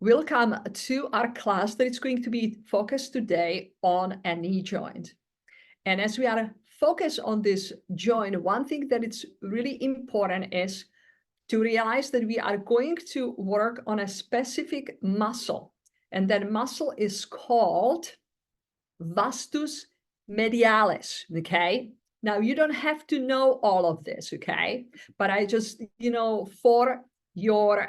Welcome to our class that is going to be focused today on a knee joint. And as we are focused on this joint, one thing that is really important is to realize that we are going to work on a specific muscle. And that muscle is called vastus medialis, okay? Now, you don't have to know all of this, okay? But I just, for your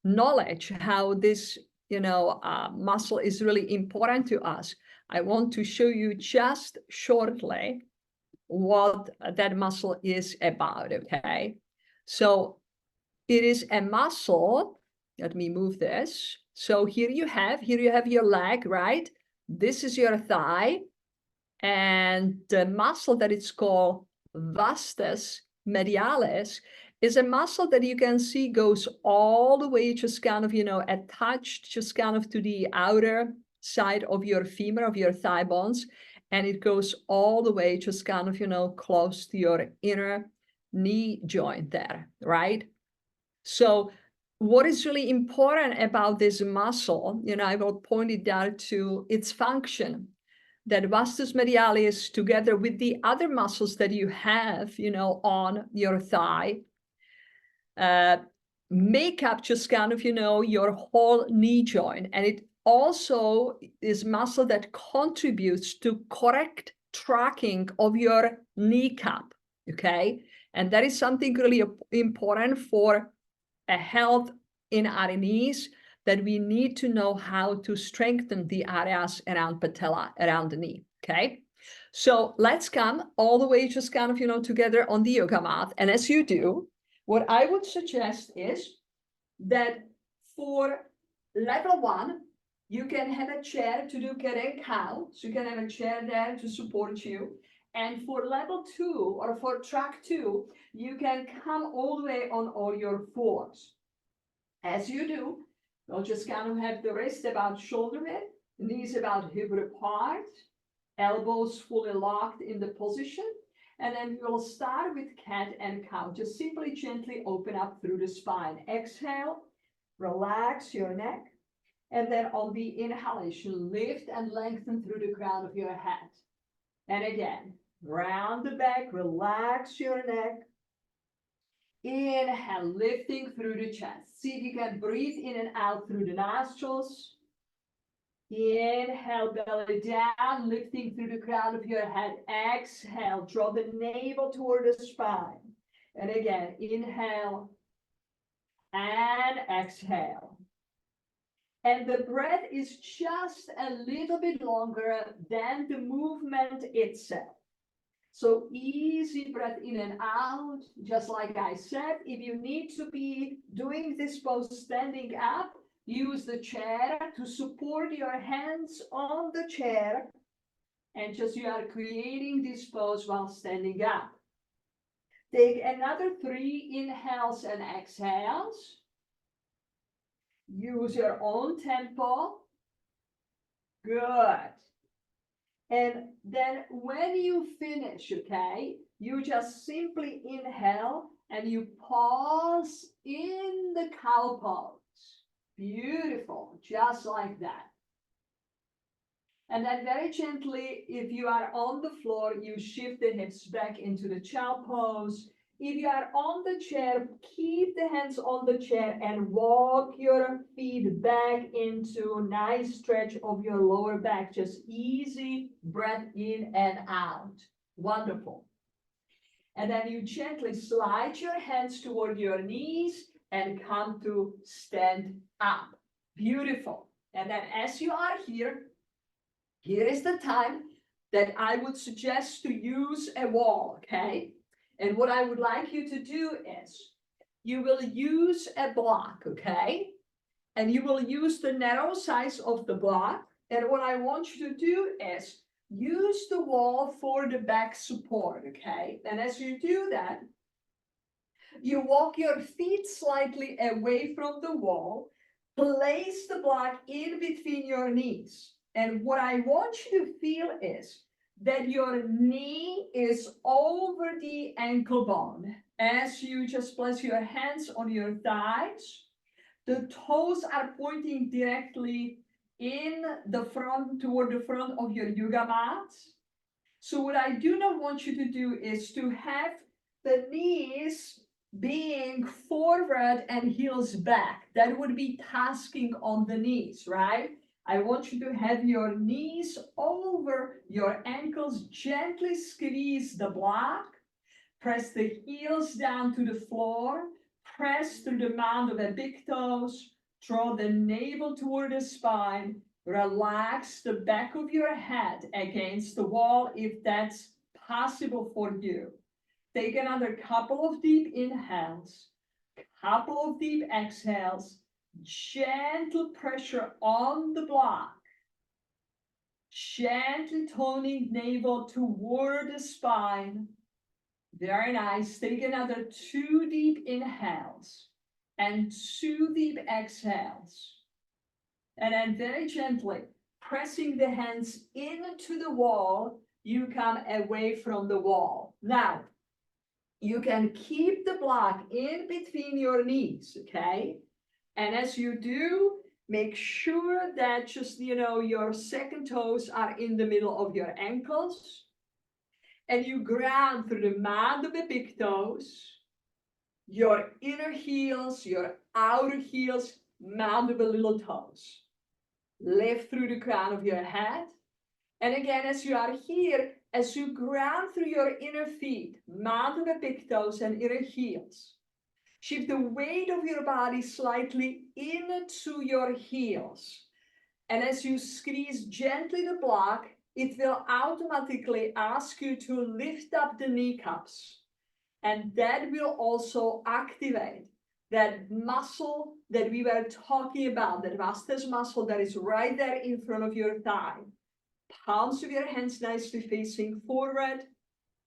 knowledge how this muscle is really important to us, I want to show you just shortly what that muscle is about. Okay, so it is a muscle. Let me move this. So here you have your leg, right? This is your thigh, and the muscle that it's called vastus medialis is a muscle that you can see goes all the way, just kind of, attached just kind of to the outer side of your femur, of your thigh bones. And it goes all the way, just kind of, close to your inner knee joint there, right? So what is really important about this muscle, I will point it out to its function, that vastus medialis, together with the other muscles that you have, on your thigh, make up just kind of, your whole knee joint. And it also is muscle that contributes to correct tracking of your kneecap, okay? And that is something really important for a health in our knees, that we need to know how to strengthen the areas around patella, around the knee, okay? So let's come all the way just kind of, together on the yoga mat. And as you do, what I would suggest is that for level 1, you can have a chair to do cat and cow. So you can have a chair there to support you. And for level 2 or for track 2, you can come all the way on all your fours. As you do, you'll just kind of have the wrist about shoulder width, knees about hip apart, elbows fully locked in the position. And then we'll start with cat and cow. Just simply gently open up through the spine. Exhale, relax your neck. And then on the inhalation, lift and lengthen through the crown of your head. And again, round the back, relax your neck. Inhale, lifting through the chest. See if you can breathe in and out through the nostrils. Inhale, belly down, lifting through the crown of your head. Exhale, draw the navel toward the spine. And again, inhale and exhale. And the breath is just a little bit longer than the movement itself. So easy breath in and out, just like I said. If you need to be doing this pose standing up, use the chair to support your hands on the chair, and just you are creating this pose while standing up. Take another 3 inhales and exhales. Use your own tempo. Good. And then when you finish, okay, you just simply inhale and you pause in the cow pose. Beautiful, just like that. And then very gently, if you are on the floor, you shift the hips back into the child pose. If you are on the chair, keep the hands on the chair and walk your feet back into a nice stretch of your lower back. Just easy breath in and out. Wonderful. And then you gently slide your hands toward your knees and come to stand up. Beautiful. And then as you are here, here is the time that I would suggest to use a wall, okay? And what I would like you to do is, you will use a block, okay? And you will use the narrow size of the block. And what I want you to do is use the wall for the back support, okay? And as you do that, you walk your feet slightly away from the wall, place the block in between your knees. And what I want you to feel is that your knee is over the ankle bone as you just place your hands on your thighs. The toes are pointing directly in the front, toward the front of your yoga mat. So what I do not want you to do is to have the knees being forward and heels back. That would be tasking on the knees, right? I want you to have your knees over your ankles, gently squeeze the block, press the heels down to the floor, press through the mound of the big toes, draw the navel toward the spine, relax the back of your head against the wall if that's possible for you. Take another couple of deep inhales, couple of deep exhales, gentle pressure on the block, gently toning navel toward the spine. Very nice. Take another 2 deep inhales and 2 deep exhales. And then very gently pressing the hands into the wall, you come away from the wall. Now, you can keep the block in between your knees, okay? And as you do, make sure that just, your second toes are in the middle of your ankles. And you ground through the mound of the big toes, your inner heels, your outer heels, mound of the little toes. Lift through the crown of your head. And again, as you are here, as you ground through your inner feet, mound of the big toes and inner heels, shift the weight of your body slightly into your heels. And as you squeeze gently the block, it will automatically ask you to lift up the kneecaps. And that will also activate that muscle that we were talking about, that vastus muscle that is right there in front of your thigh. Palms of your hands nicely facing forward.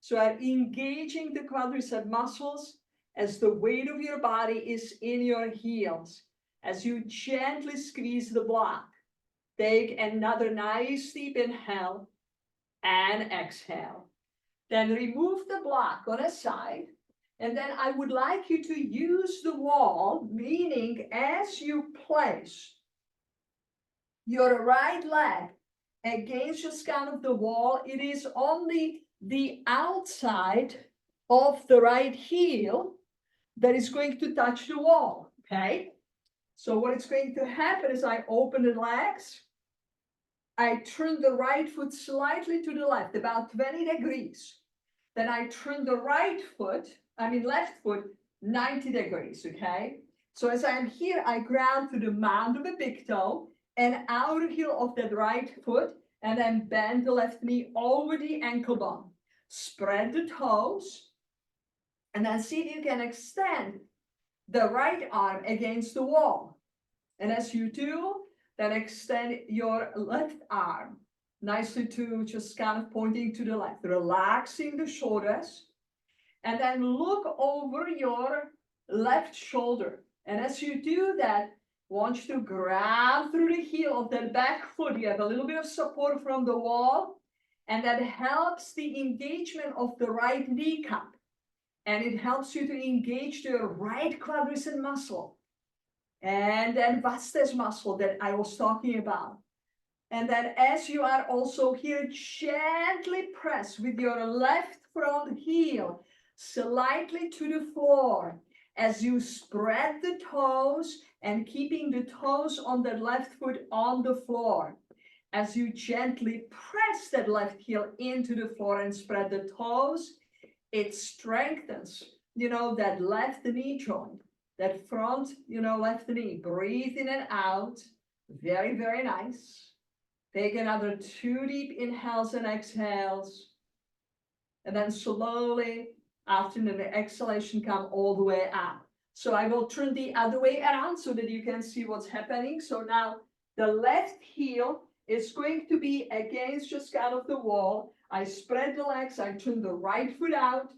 So are engaging the quadricep muscles as the weight of your body is in your heels. As you gently squeeze the block. Take another nice deep inhale and exhale. Then remove the block on a side. And then I would like you to use the wall, meaning as you place your right leg against the scan of the wall, it is only the outside of the right heel that is going to touch the wall, okay? So what is going to happen is I open the legs, I turn the right foot slightly to the left, about 20 degrees. Then I turn the left foot 90 degrees, okay? So as I'm here, I ground to the mound of the big toe and outer heel of that right foot, and then bend the left knee over the ankle bone. Spread the toes, and then see if you can extend the right arm against the wall. And as you do, then extend your left arm nicely to just kind of pointing to the left, relaxing the shoulders. And then look over your left shoulder. And as you do that, want you to grab through the heel of that back foot. You have a little bit of support from the wall, and that helps the engagement of the right kneecap. And it helps you to engage the right quadricep muscle. And then vastus muscle that I was talking about. And then as you are also here, gently press with your left front heel slightly to the floor as you spread the toes and keeping the toes on the left foot on the floor. As you gently press that left heel into the floor and spread the toes, it strengthens, that left knee joint. That front, left knee. Breathe in and out. Very, very nice. Take another 2 deep inhales and exhales. And then slowly, after the exhalation, come all the way up. So I will turn the other way around so that you can see what's happening. So now the left heel is going to be against just kind of the wall. I spread the legs. I turn the right foot out.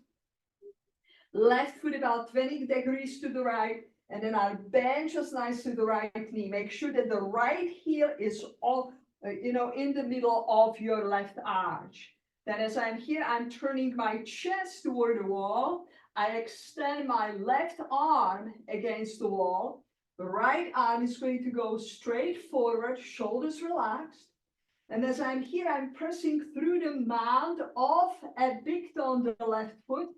Left foot about 20 degrees to the right, and then I bend just nice to the right knee. Make sure that the right heel is all, in the middle of your left arch. Then as I'm here, I'm turning my chest toward the wall. I extend my left arm against the wall, The right arm is going to go straight forward, shoulders relaxed. And as I'm here, I'm pressing through the mound of a big toe on the left foot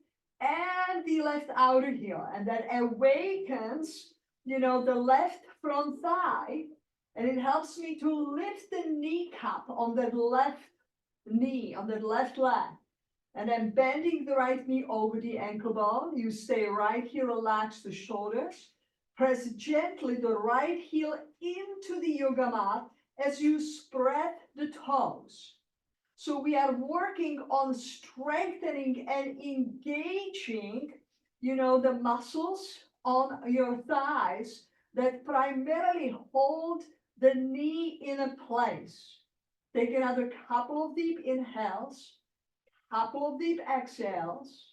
and the left outer heel. And that awakens, the left front thigh. And it helps me to lift the kneecap on the left knee, on the left leg. And then bending the right knee over the ankle bone. You stay right here, relax the shoulders. Press gently the right heel into the yoga mat as you spread the toes. So we are working on strengthening and engaging, the muscles on your thighs that primarily hold the knee in a place. Take another couple of deep inhales, couple of deep exhales.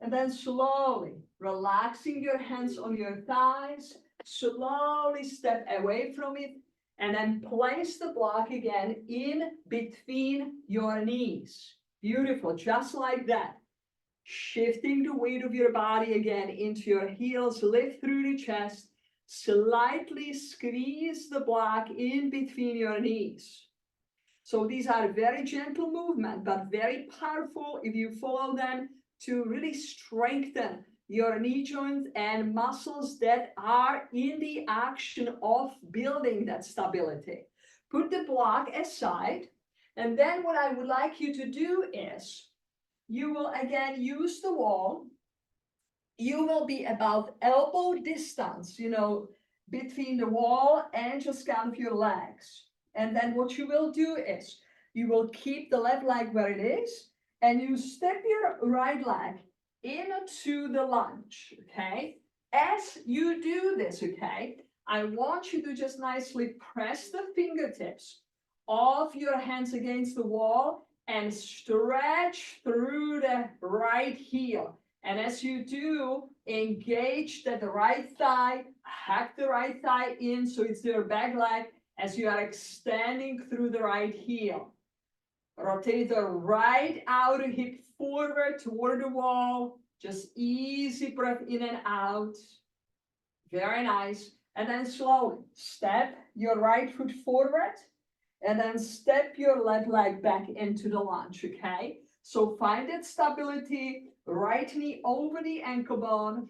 And then slowly relaxing your hands on your thighs, slowly step away from it, and then place the block again in between your knees. Beautiful, just like that. Shifting the weight of your body again into your heels, lift through the chest, slightly squeeze the block in between your knees. So these are very gentle movements, but very powerful if you follow them to really strengthen your knee joints and muscles that are in the action of building that stability. Put the block aside, and then what I would like you to do is you will again use the wall. You will be about elbow distance, between the wall and just kind of your legs. And then what you will do is you will keep the left leg where it is, and you step your right leg into the lunge, okay? As you do this, okay, I want you to just nicely press the fingertips of your hands against the wall and stretch through the right heel. And as you do, engage that right thigh, hack the right thigh in so it's your back leg as you are extending through the right heel. Rotate the right outer hip forward toward the wall. Just easy breath in and out. Very nice. And then slowly step your right foot forward and then step your left leg back into the lunge, okay? So find that stability, right knee over the ankle bone.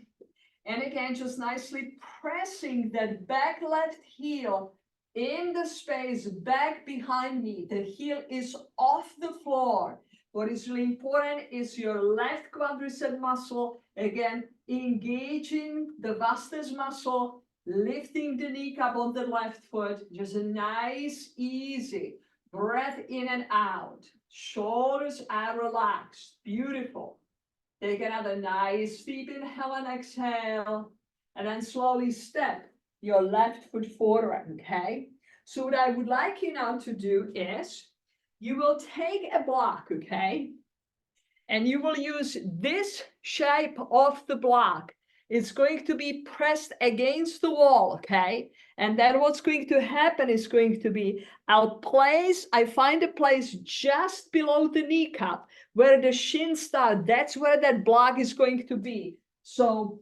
And again, just nicely pressing that back left heel in the space back behind me. The heel is off the floor. What is really important is your left quadricep muscle, again, engaging the vastus muscle, lifting the kneecap on the left foot. Just a nice, easy breath in and out. Shoulders are relaxed. Beautiful. Take another nice deep inhale and exhale, and then slowly step your left foot forward, okay? So what I would like you now to do is, you will take a block, okay? And you will use this shape of the block. It's going to be pressed against the wall, okay? And then what's going to happen is going to be, I find a place just below the kneecap where the shin start. That's where that block is going to be. So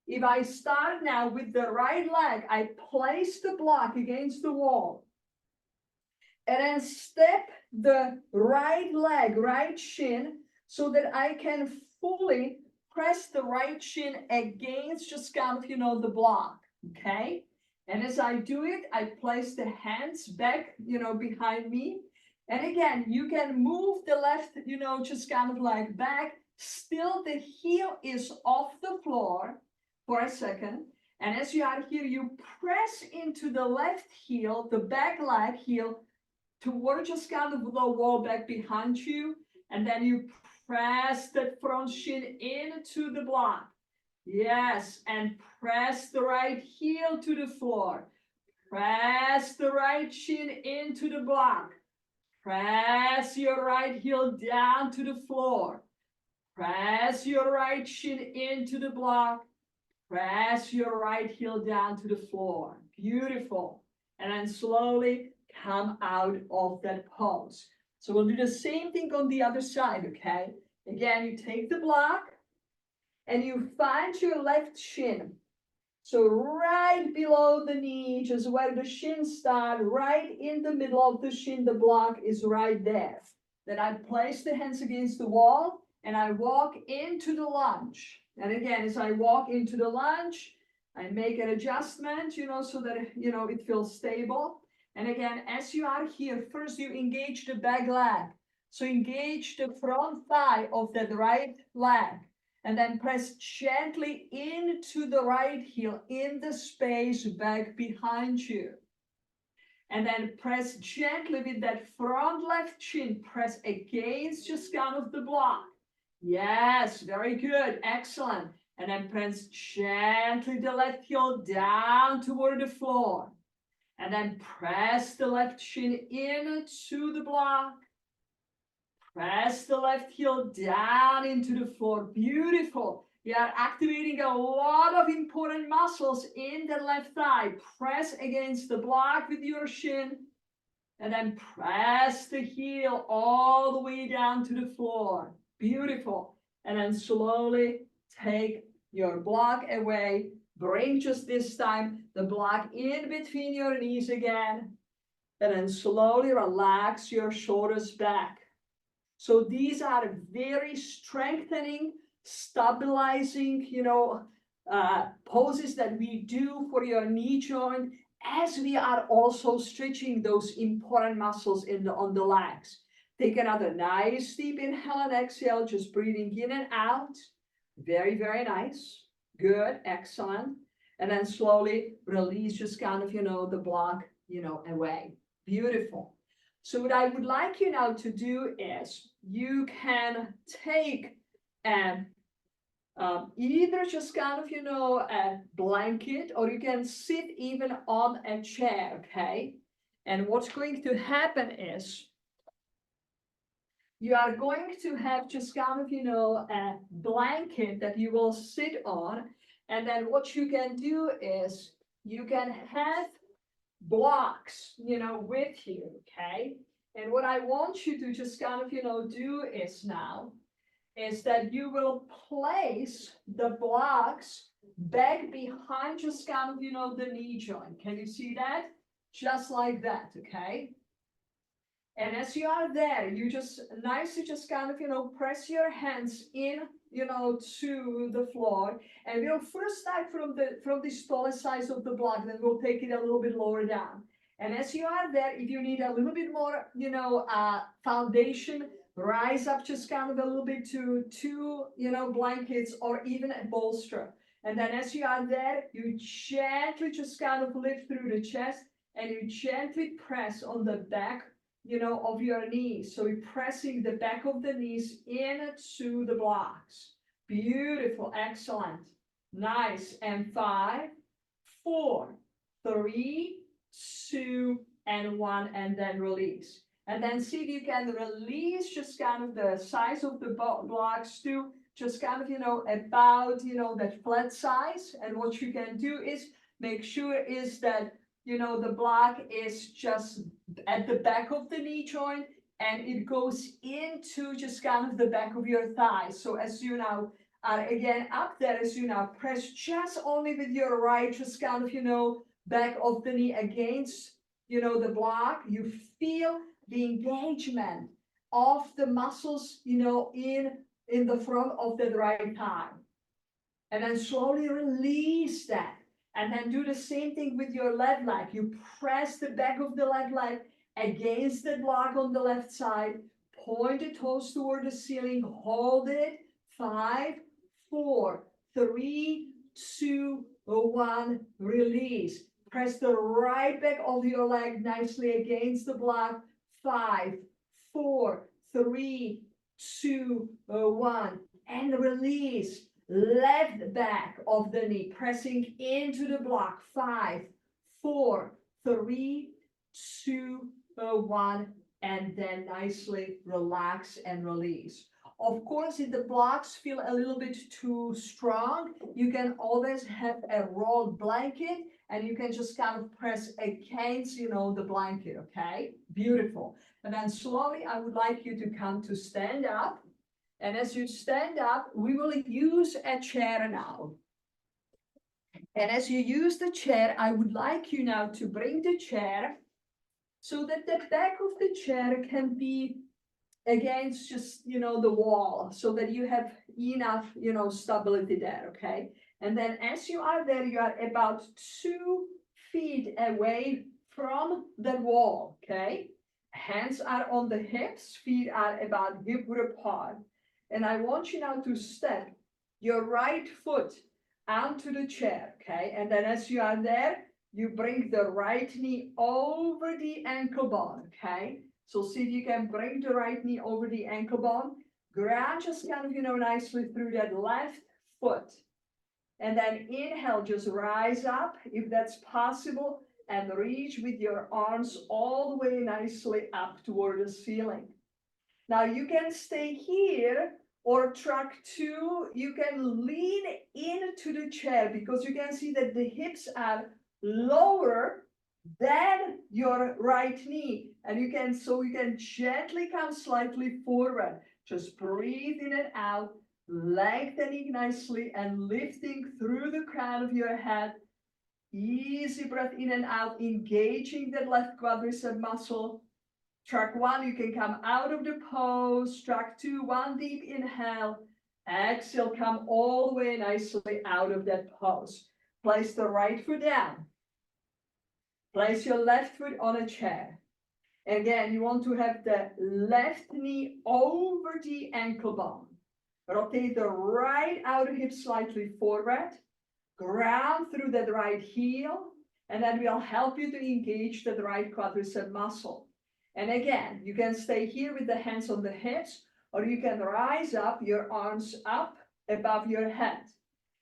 if I start now with the right leg, I place the block against the wall. And then step the right leg, right shin, so that I can fully press the right shin against just kind of, the block, okay? And as I do it, I place the hands back, behind me. And again, you can move the left, just kind of like back. Still, the heel is off the floor for a second. And as you are here, you press into the left heel, the back leg heel, toward just kind of the wall back behind you. And then you press that front shin into the block. Yes, and press the right heel to the floor. Press the right shin into the block. Press your right heel down to the floor. Press your right shin into the block. Press your right heel down to the floor. Beautiful. And then slowly come out of that pose. So we'll do the same thing on the other side, okay? Again, you take the block and you find your left shin So right below the knee, just where the shin start, right in the middle of the shin, the block is right there. Then I place the hands against the wall and I walk into the lunge. And again, as I walk into the lunge, I make an adjustment, so that, it feels stable. And again, as you are here, first you engage the back leg. So engage the front thigh of that right leg. And then press gently into the right heel in the space back behind you. And then press gently with that front left shin, press against just kind of the block. Yes, very good, excellent. And then press gently the left heel down toward the floor. And then press the left shin into the block. Press the left heel down into the floor. Beautiful. You are activating a lot of important muscles in the left thigh. Press against the block with your shin. And then press the heel all the way down to the floor. Beautiful. And then slowly take your block away. Bring just this time the block in between your knees again. And then slowly relax your shoulders back. So these are very strengthening, stabilizing, poses that we do for your knee joint, as we are also stretching those important muscles on the legs. Take another nice deep inhale and exhale, just breathing in and out. Very, very nice. Good, excellent. And then slowly release just kind of, the block, away. Beautiful. So what I would like you now to do is you can take either just kind of, a blanket, or you can sit even on a chair, okay? And what's going to happen is you are going to have just kind of, a blanket that you will sit on. And then what you can do is you can have blocks, with you, okay? And what I want you to just kind of, do is that you will place the blocks back behind just kind of, the knee joint. Can you see that? Just like that, okay? And as you are there, you just nicely just kind of, press your hands in, to the floor. And we'll first start from the tallest size of the block, then we'll take it a little bit lower down. And as you are there, if you need a little bit more, foundation, rise up just kind of a little bit to two, blankets or even a bolster. And then as you are there, you gently just kind of lift through the chest and you gently press on the back, of your knees. So you're pressing the back of the knees into the blocks. Beautiful, excellent. Nice. And 5, 4, 3, 2, and 1, and then release. And then see if you can release just kind of the size of the blocks to just kind of, about, that flat size. And what you can do is make sure is that, the block is just at the back of the knee joint and it goes into just kind of the back of your thigh. So as you now are again up there, as you now press just only with your right, just kind of, back of the knee against, the block, you feel the engagement of the muscles, in the front of the right thigh. And then slowly release that. And then do the same thing with your left leg. You press the back of the left leg against the block on the left side. Point the toes toward the ceiling. Hold it. 5, 4, 3, 2, 1. Release. Press the right back of your leg nicely against the block. 5, 4, 3, 2, 1. And release. Left back of the knee, pressing into the block. 5, 4, 3, 2, 1, and then nicely relax and release. Of course, if the blocks feel a little bit too strong, you can always have a rolled blanket and you can just kind of press against, the blanket, okay? Beautiful. And then slowly, I would like you to come to stand up. And as you stand up, we will use a chair now. And as you use the chair, I would like you now to bring the chair so that the back of the chair can be against just, the wall, so that you have enough, stability there, okay? And then as you are there, you are about 2 feet away from the wall, okay? Hands are on the hips, feet are about hip width apart. And I want you now to step your right foot onto the chair, okay? And then as you are there, you bring the right knee over the ankle bone, okay? So see if you can bring the right knee over the ankle bone. Ground just kind of, nicely through that left foot. And then inhale, just rise up if that's possible, and reach with your arms all the way nicely up toward the ceiling. Now you can stay here, or track 2, you can lean into the chair because you can see that the hips are lower than your right knee. And you can gently come slightly forward. Just breathe in and out, lengthening nicely and lifting through the crown of your head. Easy breath in and out, engaging that left quadricep muscle. Track 1, you can come out of the pose. Track 2, 1 deep inhale. Exhale, come all the way nicely out of that pose. Place the right foot down. Place your left foot on a chair. Again, you want to have the left knee over the ankle bone. Rotate the right outer hip slightly forward. Ground through that right heel. And then we'll help you to engage that right quadricep muscle. And again, you can stay here with the hands on the hips, or you can rise up, your arms up above your head.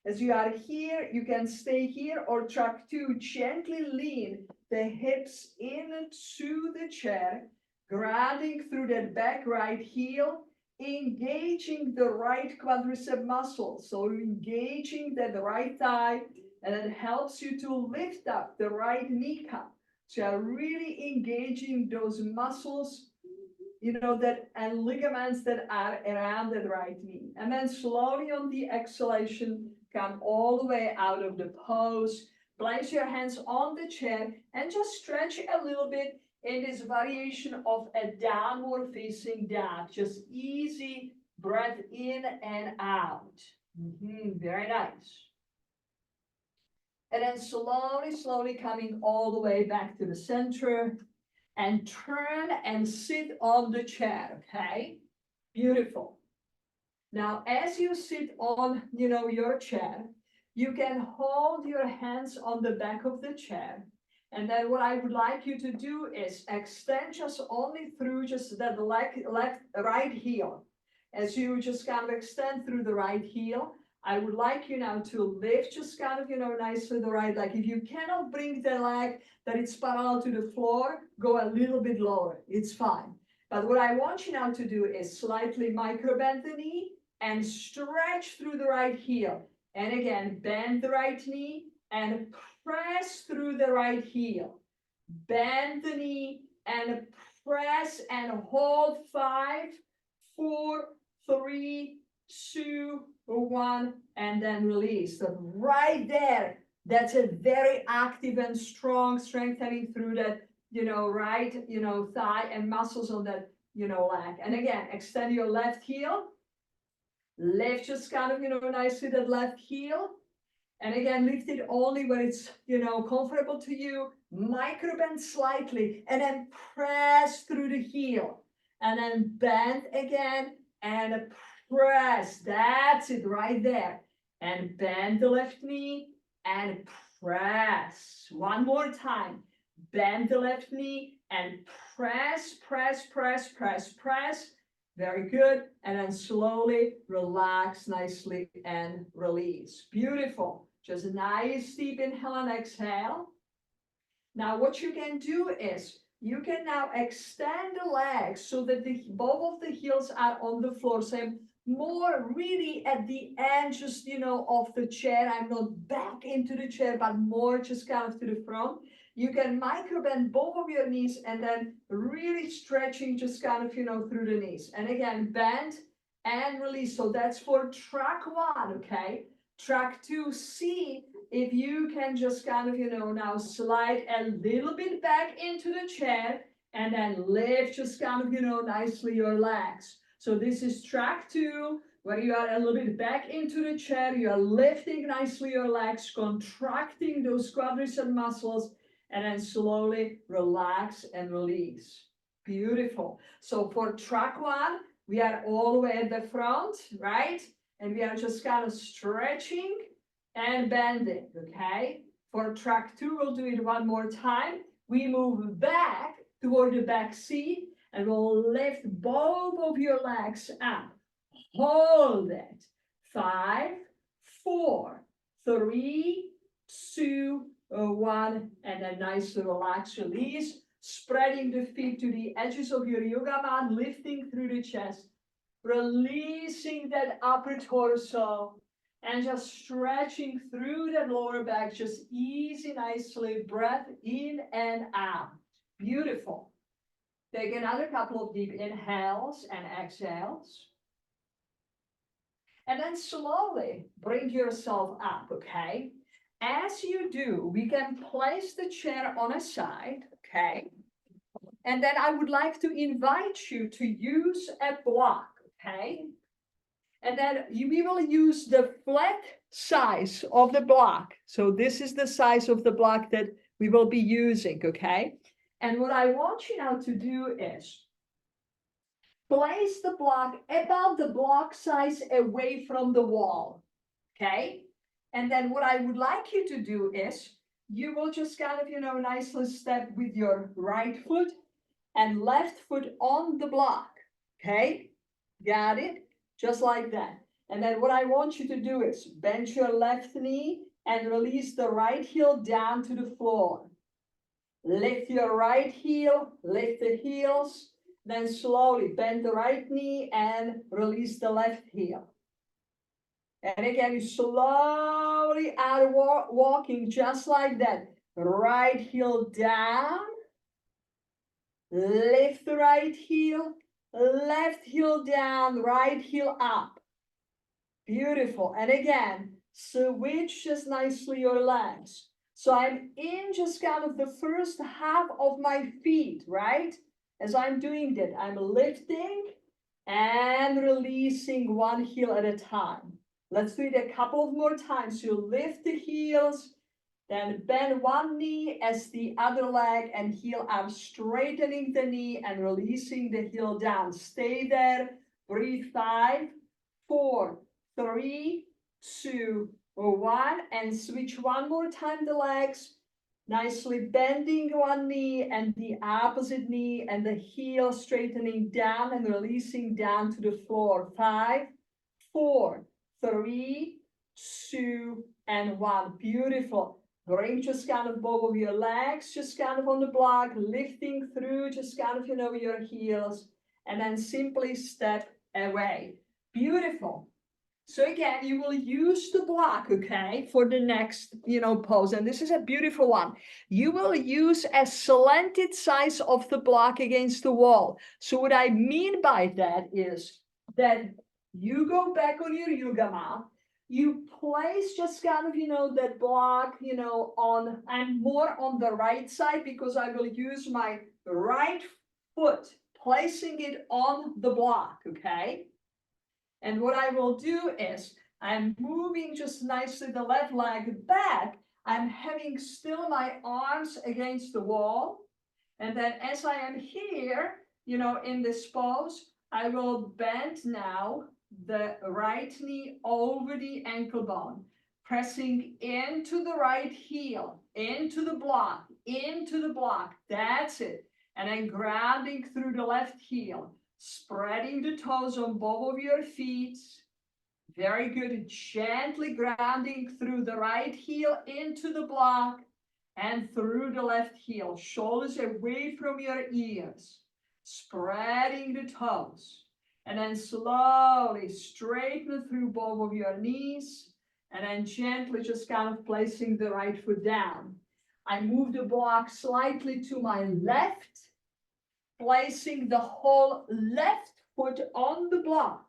As you are here, you can stay here, or track 2, gently lean the hips into the chair, grounding through that back right heel, engaging the right quadricep muscle. So engaging the right thigh, and it helps you to lift up the right kneecap. So you're really engaging those muscles, that and ligaments that are around the right knee. And then slowly on the exhalation, come all the way out of the pose. Place your hands on the chair and just stretch a little bit in this variation of a downward facing dog. Just easy breath in and out. Very nice. And then slowly coming all the way back to the center, and turn and sit on the chair, okay? Beautiful. Now, as you sit on, your chair, you can hold your hands on the back of the chair. And then what I would like you to do is extend just only through just that right heel. As you just kind of extend through the right heel, I would like you now to lift just kind of, nicely the right leg. If you cannot bring the leg that it's parallel to the floor, go a little bit lower. It's fine. But what I want you now to do is slightly micro bend the knee and stretch through the right heel. And again, bend the right knee and press through the right heel. Bend the knee and press and hold. 5, 4, 3, 2, 1, and then release. So right there, that's a very active and strong strengthening through that, right, thigh and muscles on that, leg. And again, extend your left heel. Lift just kind of, nicely that left heel. And again, lift it only when it's, comfortable to you. Micro bend slightly, and then press through the heel. And then bend again, and press. That's it right there. And bend the left knee, and press. One more time. Bend the left knee, and press, press, press, press, press. Very good. And then slowly relax nicely and release. Beautiful. Just a nice deep inhale and exhale. Now what you can do is you can now extend the legs so that both of the heels are on the floor. So I'm more really at the end, just, of the chair. I'm not back into the chair, but more just kind of to the front. You can micro bend both of your knees and then really stretching just kind of, through the knees. And again, bend and release. So that's for track 1, okay? Track 2, see if you can just kind of, now slide a little bit back into the chair and then lift just kind of, nicely your legs. So this is track 2, where you are a little bit back into the chair, you are lifting nicely your legs, contracting those quadricep muscles, and then slowly relax and release. Beautiful. So for track 1, we are all the way at the front, right? And we are just kind of stretching and bending, okay? For track 2, we'll do it one more time. We move back toward the back seat and we'll lift both of your legs up. Hold it. 5, 4, 3, 2, 1, and a nice relaxed release. Spreading the feet to the edges of your yoga mat, lifting through the chest, releasing that upper torso, and just stretching through that lower back, just easy, nicely, breath in and out. Beautiful. Take another couple of deep inhales and exhales. And then slowly bring yourself up, okay? As you do, we can place the chair on a side, okay? And then I would like to invite you to use a block, okay? And then we will use the flat size of the block. So this is the size of the block that we will be using, okay? And what I want you now to do is place the block about the block size away from the wall, okay? And then what I would like you to do is you will just kind of, nicely step with your right foot and left foot on the block, okay? Got it? Just like that. And then what I want you to do is bend your left knee and release the right heel down to the floor. Lift your right heel, lift the heels, then slowly bend the right knee and release the left heel. And again, you slowly are walking just like that. Right heel down, lift the right heel, left heel down, right heel up. Beautiful. And again, switch just nicely your legs. So I'm in just kind of the first half of my feet, right? As I'm doing that, I'm lifting and releasing one heel at a time. Let's do it a couple of more times. You lift the heels, then bend one knee as the other leg and heel up, straightening the knee and releasing the heel down. Stay there. Breathe. 5, 4, 3, 2, 1, and switch one more time the legs. Nicely bending one knee and the opposite knee and the heel straightening down and releasing down to the floor. 5, 4, 3, 2, and 1. Beautiful. Bring just kind of both of your legs just kind of on the block, lifting through just kind of, your heels, and then simply step away. Beautiful. So again, you will use the block, okay, for the next, pose. And this is a beautiful one. You will use a slanted size of the block against the wall. So what I mean by that is that you go back on your yoga mat, you place just kind of, that block, I'm more on the right side because I will use my right foot, placing it on the block, okay? And what I will do is I'm moving just nicely the left leg back. I'm having still my arms against the wall. And then as I am here, in this pose, I will bend now the right knee over the ankle bone, pressing into the right heel, into the block, into the block. That's it. And then grounding through the left heel. Spreading the toes on both of your feet. Very good. Gently grounding through the right heel into the block and through the left heel. Shoulders away from your ears. Spreading the toes. And then slowly straighten through both of your knees. And then gently just kind of placing the right foot down. I move the block slightly to my left, placing the whole left foot on the block.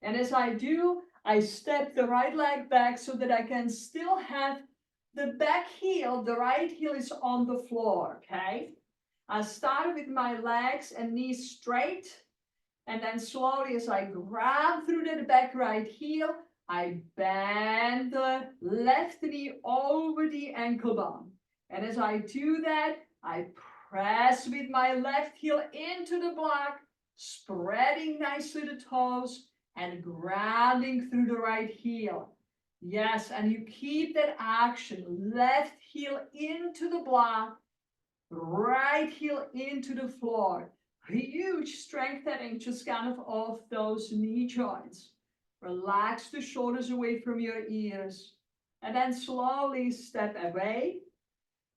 And as I do, I step the right leg back so that I can still have the back heel, the right heel is on the floor, okay? I start with my legs and knees straight, and then slowly as I grab through the back right heel, I bend the left knee over the ankle bone. And as I do that, I press with my left heel into the block, spreading nicely the toes and grounding through the right heel. Yes, and you keep that action. Left heel into the block, right heel into the floor. Huge strengthening just kind of those knee joints. Relax the shoulders away from your ears. And then slowly step away.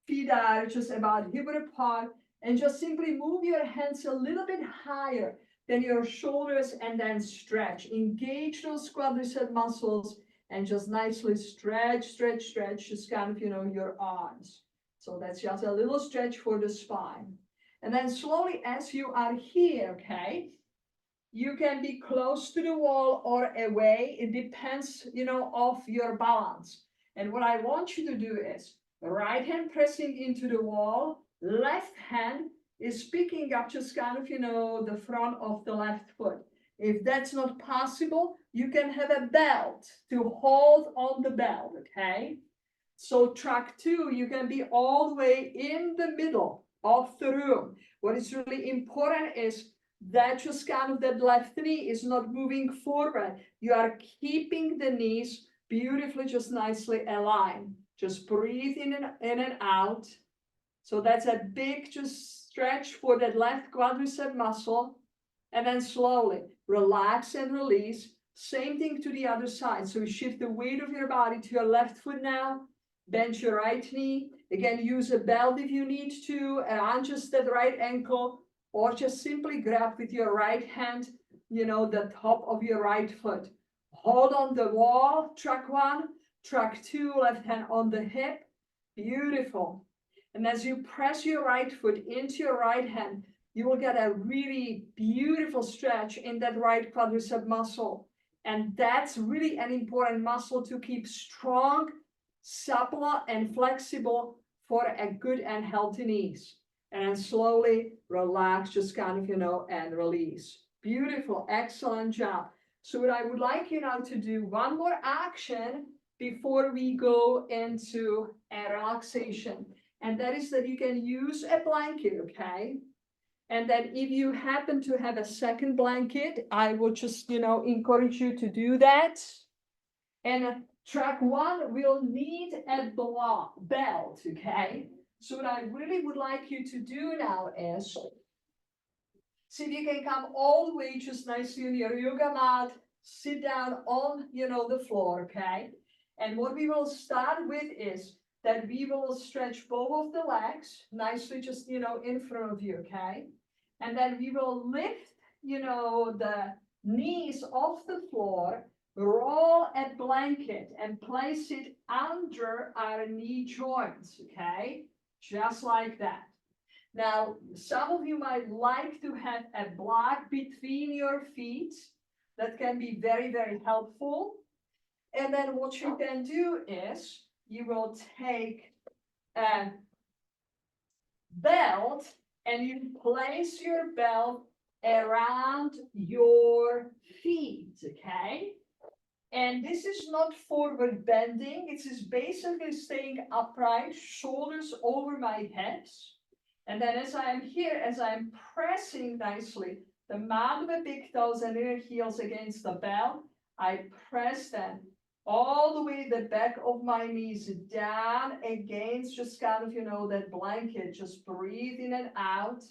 Feet are just about hip width apart. And just simply move your hands a little bit higher than your shoulders and then stretch. Engage those quadricep muscles and just nicely stretch, stretch, stretch. Just kind of, your arms. So that's just a little stretch for the spine. And then slowly as you are here, okay, you can be close to the wall or away. It depends, of your balance. And what I want you to do is right hand pressing into the wall, left hand is picking up just kind of, the front of the left foot. If that's not possible, you can have a belt to hold on the belt, okay? So track 2, you can be all the way in the middle of the room. What is really important is that just kind of that left knee is not moving forward. You are keeping the knees beautifully, just nicely aligned. Just breathe in and out. So that's a big just stretch for that left quadricep muscle. And then slowly relax and release. Same thing to the other side. So you shift the weight of your body to your left foot now. Bend your right knee. Again, use a belt if you need to, and just that right ankle, or just simply grab with your right hand, the top of your right foot. Hold on the wall, track 1, track 2, left hand on the hip. Beautiful. And as you press your right foot into your right hand, you will get a really beautiful stretch in that right quadricep muscle. And that's really an important muscle to keep strong, supple, and flexible for a good and healthy knees. And then slowly relax, just kind of, and release. Beautiful, excellent job. So what I would like you now to do, one more action before we go into a relaxation. And that is that you can use a blanket, okay? And then if you happen to have a second blanket, I will just, encourage you to do that. And track 1 will need a belt, okay? So what I really would like you to do now is, see if you can come all the way just nicely on your yoga mat, sit down on, the floor, okay? And what we will start with is that we will stretch both of the legs nicely just, in front of you, okay? And then we will lift, the knees off the floor, roll a blanket and place it under our knee joints, okay? Just like that. Now, some of you might like to have a block between your feet. That can be very, very helpful. And then what you can do is you will take a belt and you place your belt around your feet, okay? And this is not forward bending. It is basically staying upright, shoulders over my hips. And then as I am here, as I'm pressing nicely the mound of the big toes and inner heels against the belt, I press them all the way the back of my knees down against just kind of, that blanket. Just breathe in and out.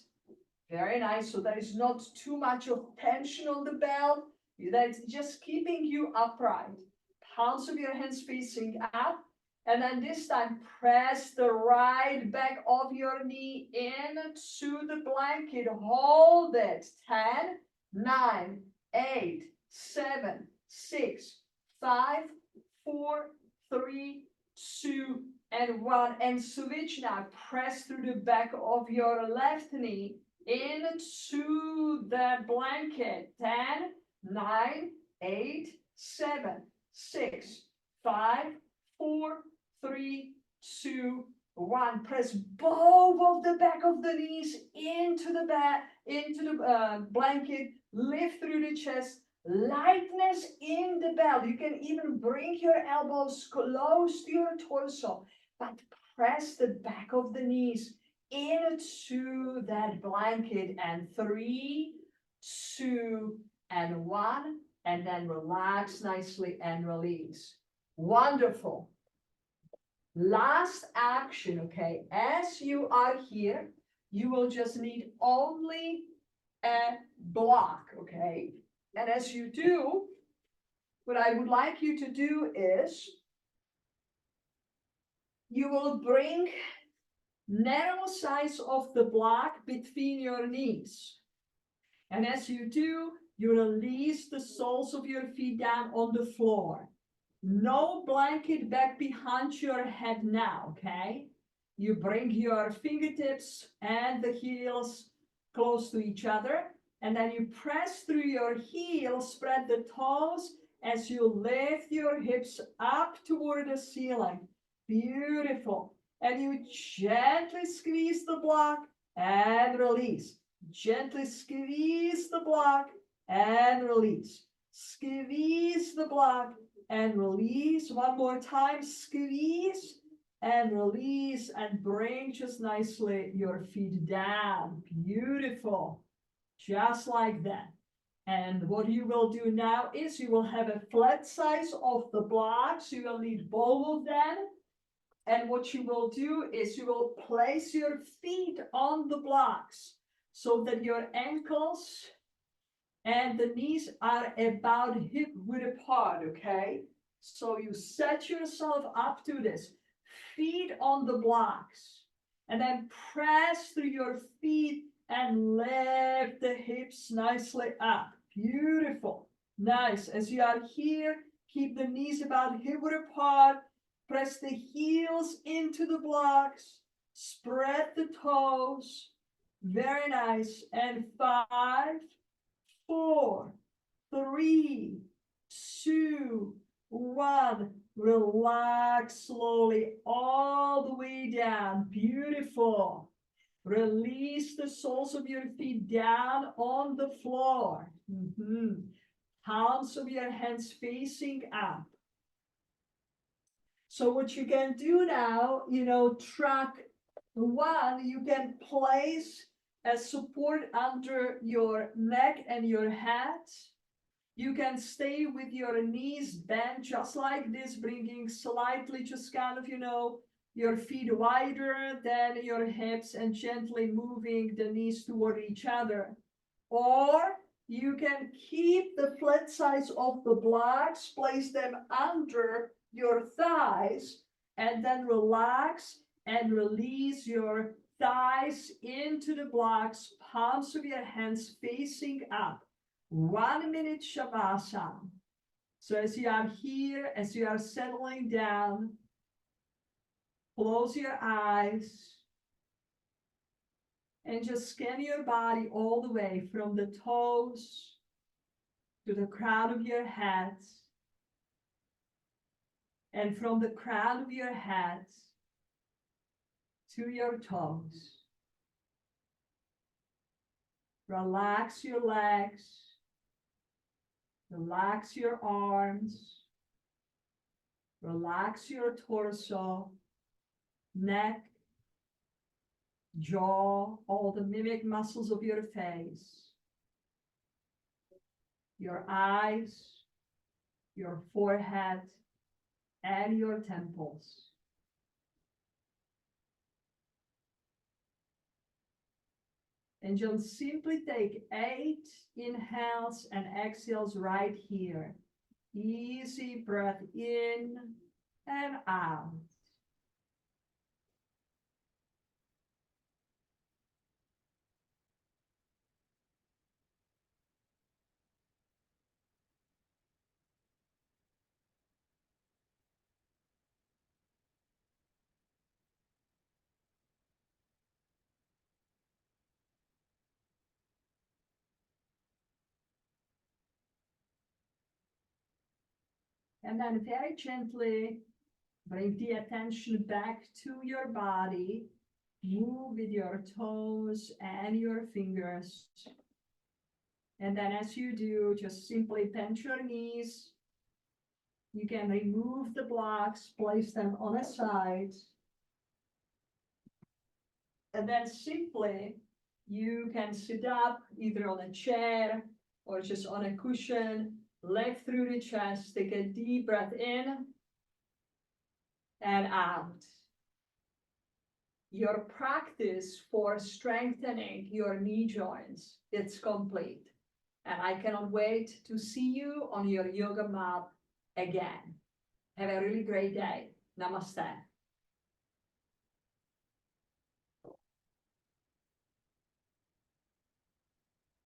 Very nice. So there is not too much of tension on the belt. That's just keeping you upright. Palms of your hands facing up. And then this time, press the right back of your knee into the blanket. Hold it. 10, 9, 8, 7, 6, 5, 4, 3, 2, and 1. And switch now. Press through the back of your left knee into the blanket. 10, 9, 8, 7, 6, 5, 4, 3, 2, 1. Press both of the back of the knees into the back, into the blanket. Lift through the chest. Lightness in the belt. You can even bring your elbows close to your torso, but press the back of the knees into that blanket. And 3, 2, and 1. And then relax nicely and release. Wonderful. Last action, okay? As you are here, you will just need only a block, okay? And as you do, what I would like you to do is you will bring narrow size of the block between your knees. And as you do, you release the soles of your feet down on the floor. No blanket back behind your head now, okay? You bring your fingertips and the heels close to each other, and then you press through your heels, spread the toes as you lift your hips up toward the ceiling. Beautiful. And you gently squeeze the block and release. Gently squeeze the block and release. Squeeze the block and release. One more time. Squeeze and release, and bring just nicely your feet down. Beautiful. Just like that. And what you will do now is you will have a flat size of the blocks. You will need both of them. And what you will do is you will place your feet on the blocks so that your ankles and the knees are about hip width apart, okay? So you set yourself up to this. Feet on the blocks. And then press through your feet and lift the hips nicely up. Beautiful. Nice. As you are here, keep the knees about hip width apart. Press the heels into the blocks. Spread the toes. Very nice. And 5, 4, 3, 2, 1. Relax slowly all the way down. Beautiful. Release the soles of your feet down on the floor. Palms of your hands facing up. So what you can do now, track 1, you can place a support under your neck and your head. You can stay with your knees bent just like this, bringing slightly just kind of, your feet wider than your hips and gently moving the knees toward each other. Or you can keep the flat sides of the blocks, place them under your thighs, and then relax and release your thighs into the blocks, palms of your hands facing up. 1 minute Shavasana. So as you are here, as you are settling down, close your eyes and just scan your body all the way from the toes to the crown of your head, and from the crown of your head to your toes. Relax your legs, relax your arms, relax your torso, neck, jaw, all the mimic muscles of your face, your eyes, your forehead, and your temples. And just simply take 8 inhales and exhales right here. Easy breath in and out. And then very gently bring the attention back to your body. Move with your toes and your fingers. And then as you do, just simply bend your knees. You can remove the blocks, place them on a side. And then simply, you can sit up either on a chair or just on a cushion, leg through the chest, take a deep breath in and out. Your practice for strengthening your knee joints, it's complete. And I cannot wait to see you on your yoga mat again. Have a really great day. Namaste.